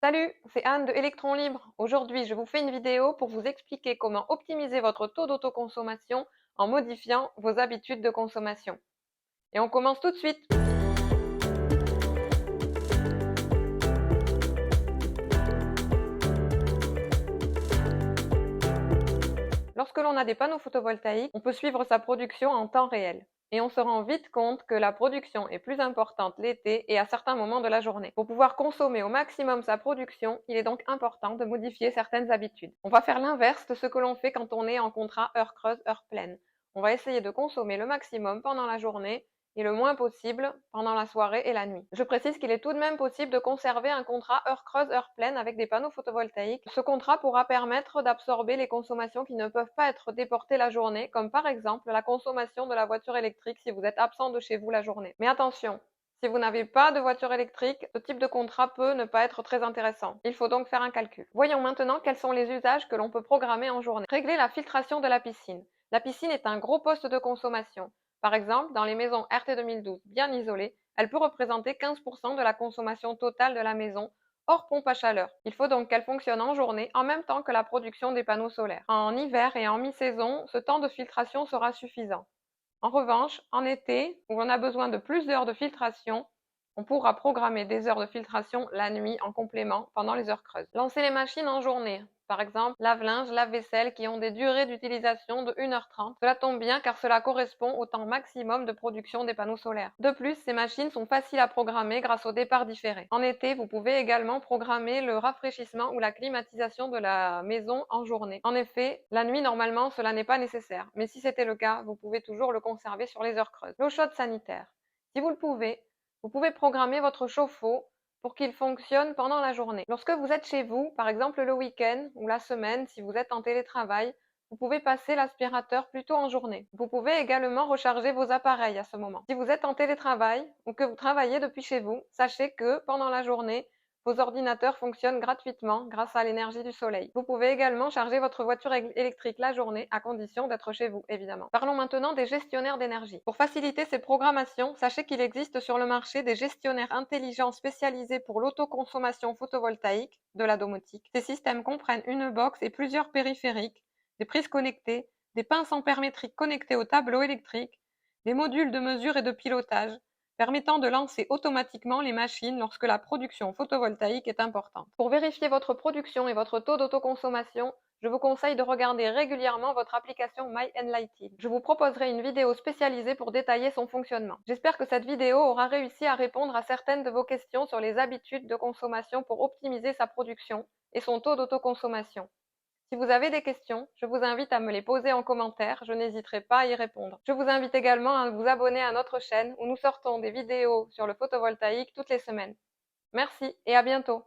Salut, c'est Anne de Électron Libre. Aujourd'hui, je vous fais une vidéo pour vous expliquer comment optimiser votre taux d'autoconsommation en modifiant vos habitudes de consommation. Et on commence tout de suite. Lorsque l'on a des panneaux photovoltaïques, on peut suivre sa production en temps réel. Et on se rend vite compte que la production est plus importante l'été et à certains moments de la journée. Pour pouvoir consommer au maximum sa production, il est donc important de modifier certaines habitudes. On va faire l'inverse de ce que l'on fait quand on est en contrat heure creuse, heure pleine. On va essayer de consommer le maximum pendant la journée et le moins possible pendant la soirée et la nuit. Je précise qu'il est tout de même possible de conserver un contrat heure creuse, heure pleine avec des panneaux photovoltaïques. Ce contrat pourra permettre d'absorber les consommations qui ne peuvent pas être déportées la journée, comme par exemple la consommation de la voiture électrique si vous êtes absent de chez vous la journée. Mais attention, si vous n'avez pas de voiture électrique, ce type de contrat peut ne pas être très intéressant. Il faut donc faire un calcul. Voyons maintenant quels sont les usages que l'on peut programmer en journée. Régler la filtration de la piscine. La piscine est un gros poste de consommation. Par exemple, dans les maisons RT 2012 bien isolées, elle peut représenter 15% de la consommation totale de la maison, hors pompe à chaleur. Il faut donc qu'elle fonctionne en journée en même temps que la production des panneaux solaires. En hiver et en mi-saison, ce temps de filtration sera suffisant. En revanche, en été, où on a besoin de plus d'heures de filtration, on pourra programmer des heures de filtration la nuit en complément pendant les heures creuses. Lancer les machines en journée. Par exemple, lave-linge, lave-vaisselle qui ont des durées d'utilisation de 1h30. Cela tombe bien car cela correspond au temps maximum de production des panneaux solaires. De plus, ces machines sont faciles à programmer grâce au départ différé. En été, vous pouvez également programmer le rafraîchissement ou la climatisation de la maison en journée. En effet, la nuit, normalement, cela n'est pas nécessaire. Mais si c'était le cas, vous pouvez toujours le conserver sur les heures creuses. L'eau chaude sanitaire. Si vous le pouvez, vous pouvez programmer votre chauffe-eau pour qu'il fonctionne pendant la journée. Lorsque vous êtes chez vous, par exemple le week-end ou la semaine, si vous êtes en télétravail, vous pouvez passer l'aspirateur plutôt en journée. Vous pouvez également recharger vos appareils à ce moment. Si vous êtes en télétravail ou que vous travaillez depuis chez vous, sachez que pendant la journée, vos ordinateurs fonctionnent gratuitement grâce à l'énergie du soleil. Vous pouvez également charger votre voiture électrique la journée, à condition d'être chez vous, évidemment. Parlons maintenant des gestionnaires d'énergie. Pour faciliter ces programmations, sachez qu'il existe sur le marché des gestionnaires intelligents spécialisés pour l'autoconsommation photovoltaïque, de la domotique. Ces systèmes comprennent une box et plusieurs périphériques, des prises connectées, des pinces ampères-métriques connectées au tableau électrique, des modules de mesure et de pilotage, permettant de lancer automatiquement les machines lorsque la production photovoltaïque est importante. Pour vérifier votre production et votre taux d'autoconsommation, je vous conseille de regarder régulièrement votre application My Enlighten. Je vous proposerai une vidéo spécialisée pour détailler son fonctionnement. J'espère que cette vidéo aura réussi à répondre à certaines de vos questions sur les habitudes de consommation pour optimiser sa production et son taux d'autoconsommation. Si vous avez des questions, je vous invite à me les poser en commentaire, je n'hésiterai pas à y répondre. Je vous invite également à vous abonner à notre chaîne où nous sortons des vidéos sur le photovoltaïque toutes les semaines. Merci et à bientôt.